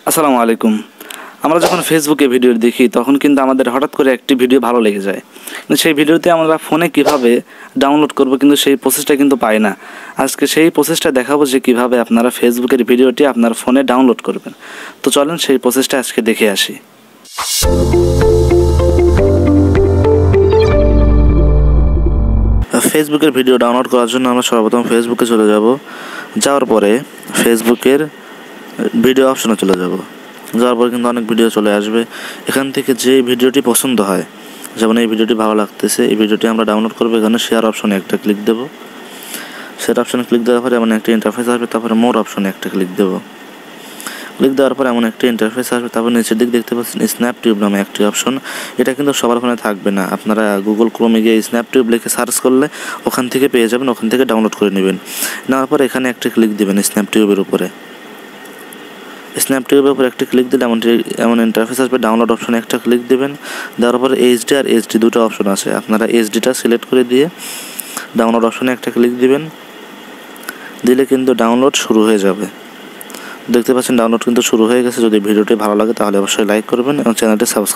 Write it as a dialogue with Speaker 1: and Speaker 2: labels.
Speaker 1: আসসালামু আলাইকুম। আমরা যখন ফেসবুকে ভিডিও দেখি তখন কিন্তু আমাদের হঠাৎ করে একটি ভিডিও ভালো লেগে যায়, কিন্তু সেই ভিডিওতে আমরা ফোনে কিভাবে ডাউনলোড করব কিন্তু সেই প্রসেসটা কিন্তু পাই না। আজকে সেই প্রসেসটা দেখাবো যে কিভাবে আপনারা ফেসবুকের ভিডিওটি আপনার ফোনে ডাউনলোড করবেন। তো চলেন সেই প্রসেসটা আজকে দেখে আসি। ফেসবুকের ভিডিও ডাউনলোড করার জন্য আমরা সর্বপ্রথম ফেসবুকে চলে যাব। যাওয়ার পরে ফেসবুকের ভিডিও অপশনে চলে যাব। যাওয়ার পর কিন্তু অনেক ভিডিও চলে আসবে। এখান থেকে যে ভিডিওটি পছন্দ হয়, যেমন এই ভিডিওটি ভালো লাগতেছে, এই ভিডিওটি আমরা ডাউনলোড করবো। এখানে শেয়ার অপশনে একটা ক্লিক দেবো। শেয়ার অপশনে ক্লিক দেওয়ার পরে এমন একটা ইন্টারফেস আসবে। তারপরে মোর অপশনে একটা ক্লিক দেবো। ক্লিক দেওয়ার পর এমন একটা ইন্টারফেস আসবে। তারপর নিচের দিক দেখতে পাচ্ছেন স্ন্যাপটিউব নামে একটি অপশন। এটা কিন্তু সবার ফোনে থাকবে না। আপনারা গুগল ক্রোমে গিয়ে স্ন্যাপটিউব লিখে সার্চ করলে ওখান থেকে পেয়ে যাবেন, ওখান থেকে ডাউনলোড করে নেবেন। নেওয়ার পর এখানে একটা ক্লিক দেবেন স্ন্যাপটিউবের উপরে। স্ন্যাপটিউবের উপর একটা ক্লিক দিলে এমন ইন্টারফেস আসবে। ডাউনলোড অপশনে একটা ক্লিক দেবেন। দেওয়ার পর এইচডি আর এইচডি দুটো অপশন আছে, আপনারা এইচডিটা সিলেক্ট করে দিয়ে ডাউনলোড অপশনে একটা ক্লিক দিবেন। দিলে কিন্তু ডাউনলোড শুরু হয়ে যাবে। দেখতে পাচ্ছেন ডাউনলোড কিন্তু শুরু হয়ে গেছে। যদি ভিডিওটি ভালো লাগে তাহলে অবশ্যই লাইক করবেন এবং চ্যানেলটি সাবস্ক্রাইব